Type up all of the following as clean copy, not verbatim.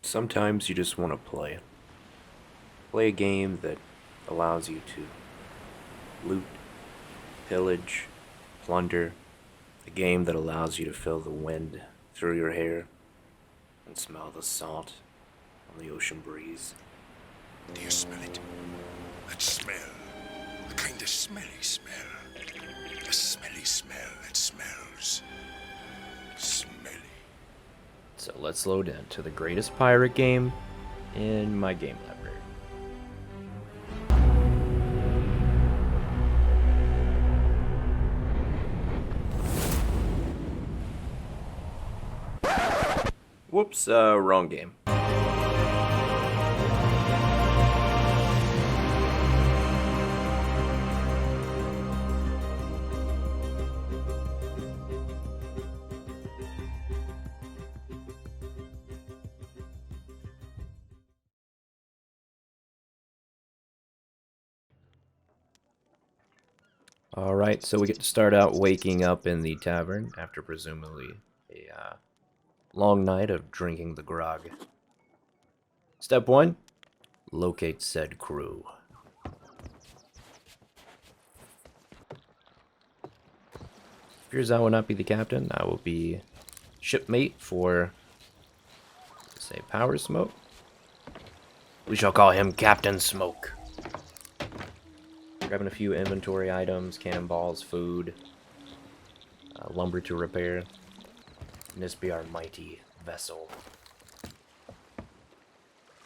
Sometimes you just want to play. Play a game that allows you to loot, pillage, plunder. A game that allows you to feel the wind through your hair and smell the salt on the ocean breeze. Do you smell it? That smell. A kind of smelly smell. A smelly smell that smells smelly. So let's load into the greatest pirate game in my game library. Whoops, wrong game. Alright, so we get to start out waking up in the tavern after presumably a long night of drinking the grog. Step 1, locate said crew. Appears I will not be the captain. I will be shipmate for, say, Power Smoke. We shall call him Captain Smoke. Grabbing a few inventory items, cannonballs, food, lumber to repair. And this be our mighty vessel.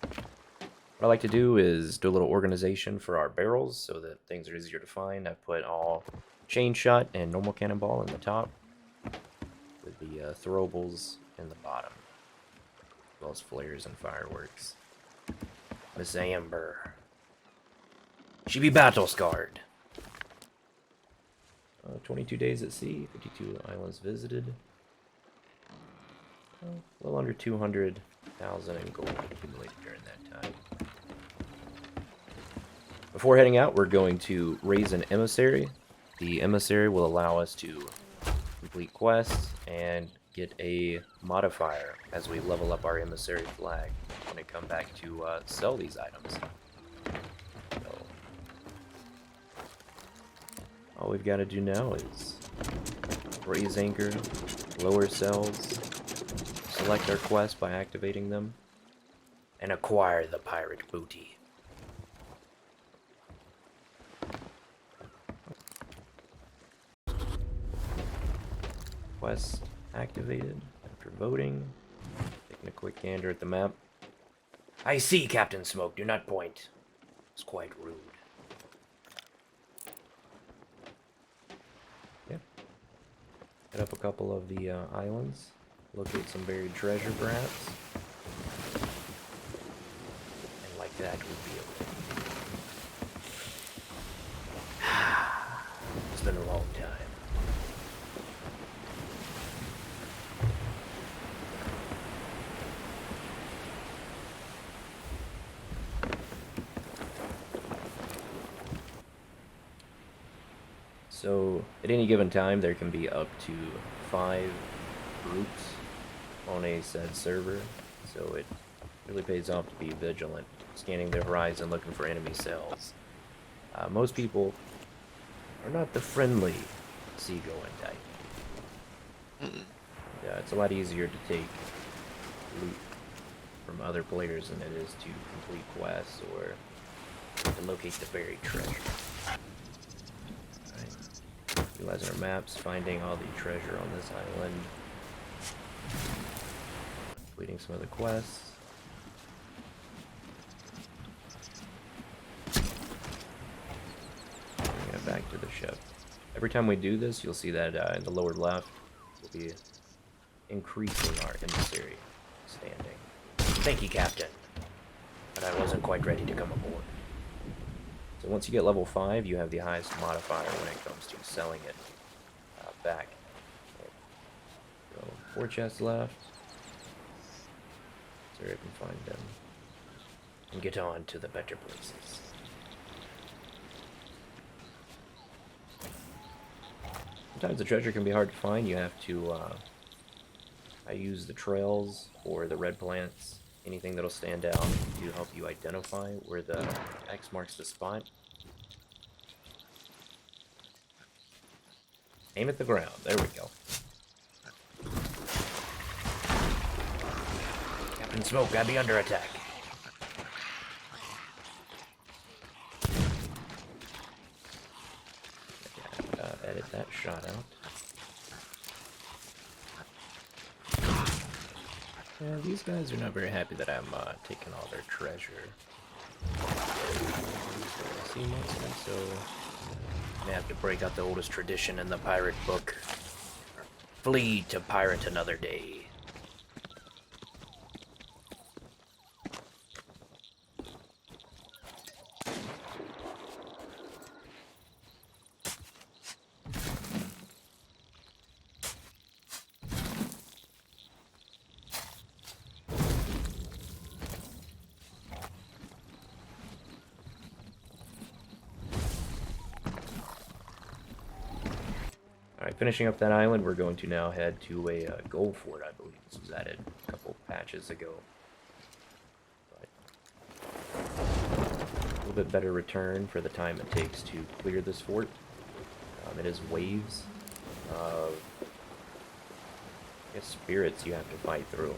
What I like to do is do a little organization for our barrels so that things are easier to find. I've put all chain shot and normal cannonball in the top, with the throwables in the bottom, as well as flares and fireworks. Miss Amber. She be battle scarred. 22 days at sea, 52 islands visited. A little under 200,000 in gold accumulated during that time. Before heading out, we're going to raise an emissary. The emissary will allow us to complete quests and get a modifier as we level up our emissary flag when we come back to sell these items. So, all we've got to do now is raise anchor, lower sails, select our quest by activating them, and acquire the pirate booty. Quest activated after voting. Taking a quick gander at the map. I see, Captain Smoke. Do not point. It's quite rude. Yeah. Hit up a couple of the islands. Locate some buried treasure, perhaps. And like that would be okay. It's been a long time. So, at any given time, there can be up to 5 groups on a said server, so it really pays off to be vigilant, scanning the horizon, looking for enemy cells. Most people are not the friendly seagoing type. Yeah, it's a lot easier to take loot from other players than it is to complete quests or to locate the buried treasure. Utilizing our maps, finding all the treasure on this island. Completing some of the quests. Bringing it back to the ship. Every time we do this, you'll see that in the lower left, we'll be increasing our emissary standing. Thank you, Captain. But I wasn't quite ready to come aboard. So once you get level 5, you have the highest modifier when it comes to selling it back. So 4 chests left. So I can find them. And get on to the better places. Sometimes the treasure can be hard to find. You have to I use the trails or the red plants anything that'll stand out to help you identify where the X marks the spot. Aim at the ground. There we go. Captain Smoke, gotta be under attack. Edit that shot out. Yeah, these guys are not very happy that I'm taking all their treasure. Sea monster, so I have to break out the oldest tradition in the pirate book. Flee to pirate another day. Alright, finishing up that island, we're going to now head to a gold fort, I believe. This was added a couple patches ago. But a little bit better return for the time it takes to clear this fort. It is waves of, I guess, spirits you have to fight through.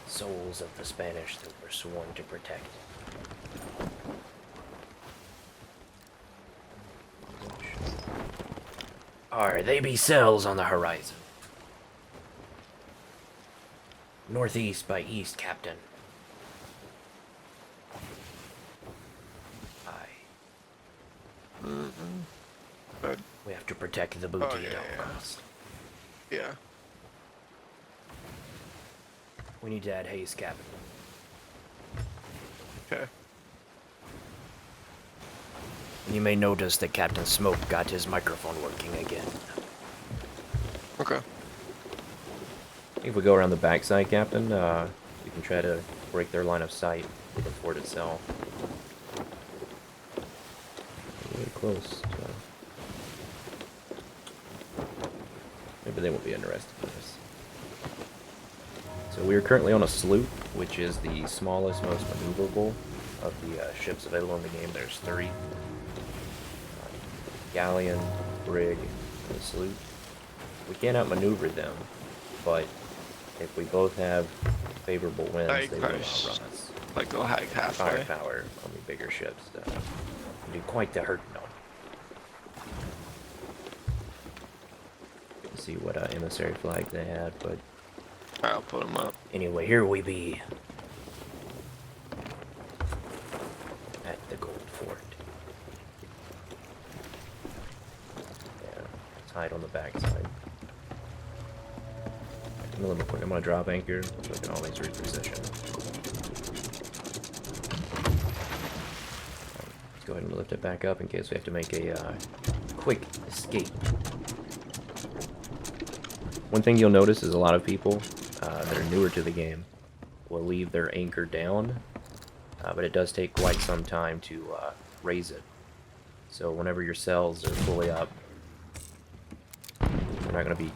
Souls of the Spanish that were sworn to protect. Are they be cells on the horizon? Northeast by east, Captain. Aye. Good. We have to protect the booty at all costs. Yeah. We need to add haste, Captain. Okay. You may notice that Captain Smoke got his microphone working again. Okay. If we go around the backside, Captain, we can try to break their line of sight with the fort itself. Really close. Maybe they won't be interested in this. So we are currently on a sloop, which is the smallest, most maneuverable of the ships available in the game. There's 3. Galleon, brig, and a sloop. We can outmaneuver them, but if we both have favorable winds, they will outrun us. Like go halfway. Firepower on the bigger ships can do quite the hurting on. Let's see what emissary flag they had, but I'll put them up. anyway, here we be at the gold fort. Yeah, it's hide on the backside. I'm gonna drop anchor so I can always reposition. Let's go ahead and lift it back up in case we have to make a quick escape. One thing you'll notice is a lot of people that are newer to the game will leave their anchor down, but it does take quite some time to raise it. So whenever your sails are fully up, you're not going to be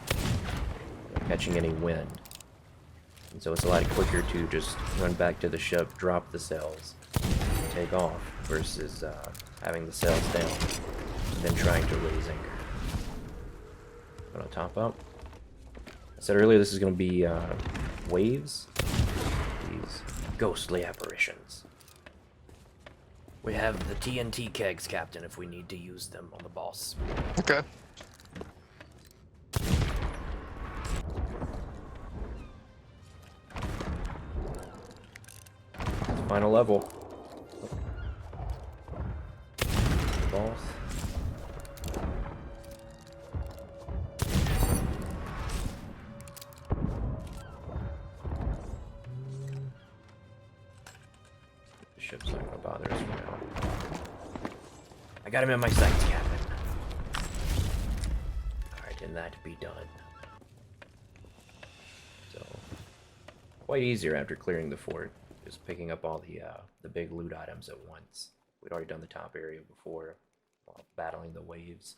catching any wind. And so it's a lot quicker to just run back to the ship, drop the sails, and take off, versus having the sails down and then trying to raise anchor. I'm gonna top up. I said earlier this is going to be waves, these ghostly apparitions. We have the TNT kegs, Captain, if we need to use them on the boss. Okay. Final level. Boss. The ship's not gonna bother us for now. I got him in my sights, Captain. Alright, and that be done. So, quite easier after clearing the fort. Just picking up all the big loot items at once. We'd already done the top area before while battling the waves.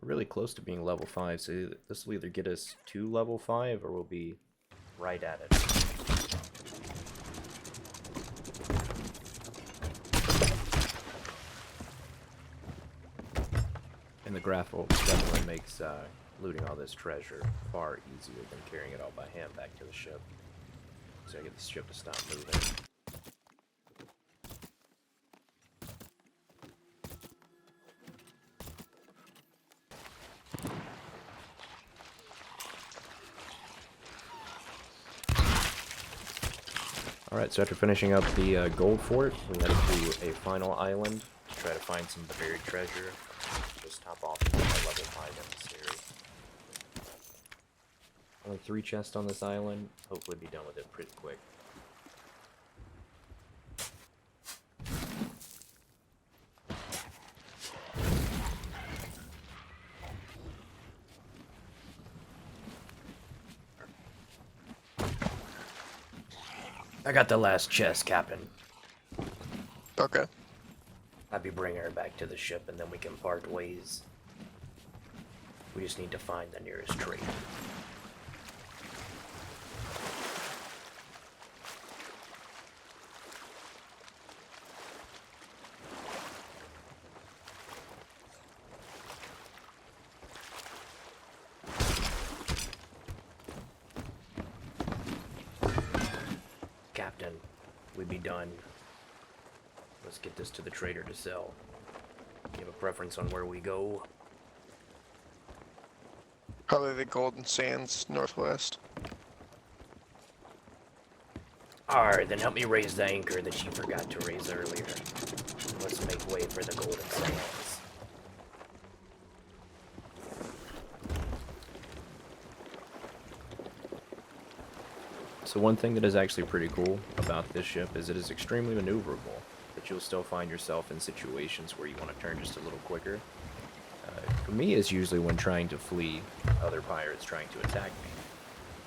We're really close to being level 5, so this will either get us to level 5 or we'll be right at it. And the grapple definitely makes looting all this treasure far easier than carrying it all by hand back to the ship. So I get the ship to stop moving. Alright, so after finishing up the gold fort, we headed to a final island to try to find some buried treasure. Just top off our level 5 emissary. Only 3 chests on this island. Hopefully be done with it pretty quick. I got the last chest, Captain. Okay. I'll be bringing her back to the ship and then we can part ways. We just need to find the nearest trader. Captain, we'd be done. Let's get this to the trader to sell. You have a preference on where we go? Probably the Golden Sands Northwest. Alright, then help me raise the anchor that you forgot to raise earlier. Let's make way for the Golden Sands. So one thing that is actually pretty cool about this ship is it is extremely maneuverable, but you'll still find yourself in situations where you want to turn just a little quicker. For me, it's usually when trying to flee other pirates trying to attack me.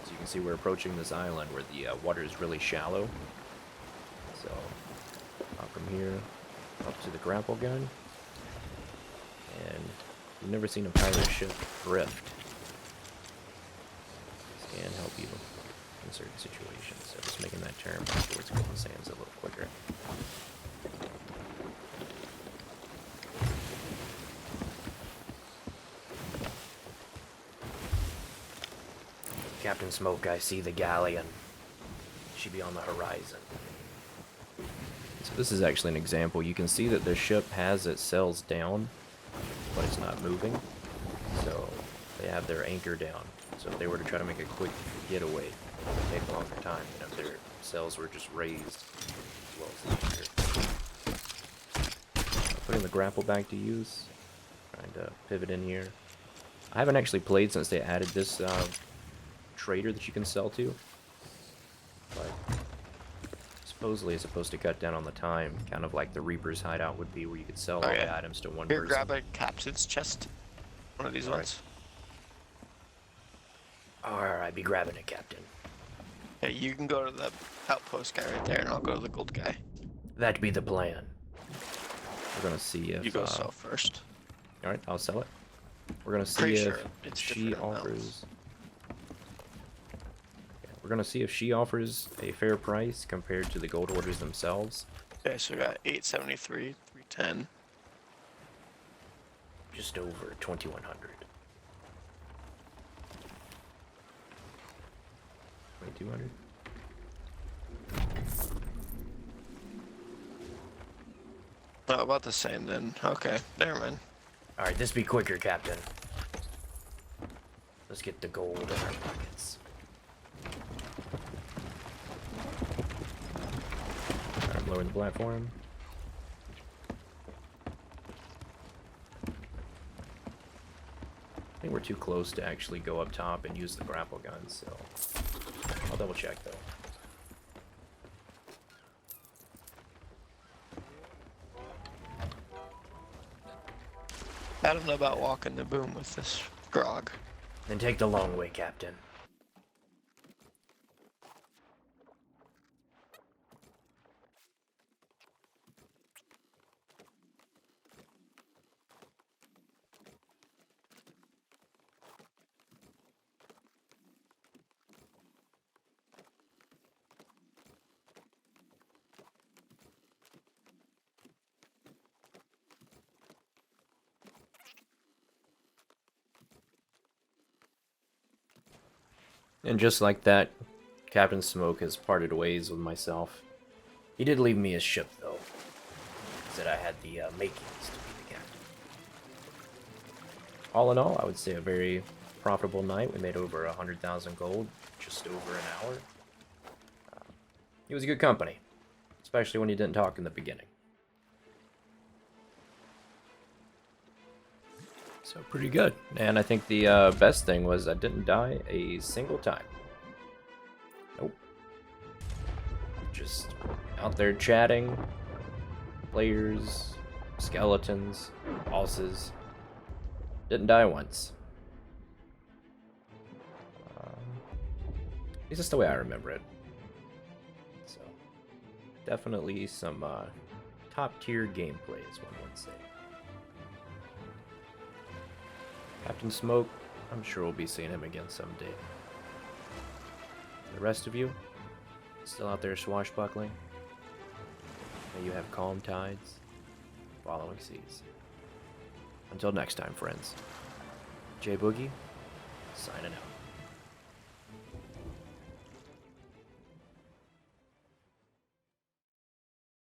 As you can see, we're approaching this island where the water is really shallow. So, hop from here up to the grapple gun. And you've never seen a pirate ship drift. This can help you in certain situations. So just making that turn back towards Golden Sands a little quicker. Captain Smoke, I see the galleon. She be on the horizon. So this is actually an example. You can see that the ship has its sails down, but it's not moving. So they have their anchor down. So if they were to try to make a quick getaway, it would take a longer time than if their sails were just raised as well as the anchor. Putting the grapple back to use. Trying to pivot in here. I haven't actually played since they added this trader that you can sell to, but supposedly it's supposed to cut down on the time, kind of like the Reaper's hideout would be, where you could sell all the items to one Here, person. grab a captain's chest. One of these ones. Alright, be grabbing it, Captain. Yeah, you can go to the outpost guy right there, and I'll go to the gold guy. That'd be the plan. We're gonna see if You go sell first. Alright, I'll sell it. We're gonna see Pretty if sure it's she different amounts. offers. We're gonna see if she offers a fair price compared to the gold orders themselves. Okay, so we got 873, 310. Just over 2,100. 2,200. Oh, about the same then. Okay, never mind. Alright, this be quicker, Captain. Let's get the gold in our pockets. Alright, I'm lowering the platform. I think we're too close to actually go up top and use the grapple gun, so I'll double check though. I don't know about walking the boom with this grog. Then take the long way, Captain. And just like that, Captain Smoke has parted ways with myself. He did leave me his ship, though. Said I had the makings to be the captain. All in all, I would say a very profitable night. We made over 100,000 gold, just over an hour. He was a good company, especially when he didn't talk in the beginning. So pretty good. And I think the best thing was I didn't die a single time. Nope. Just out there chatting, players, skeletons, bosses. Didn't die once. It's just the way I remember it. So, definitely some top tier gameplay, is one would say. Captain Smoke, I'm sure we'll be seeing him again someday. The rest of you, still out there swashbuckling? May you have calm tides, following seas. Until next time, friends. J Boogie, signing out.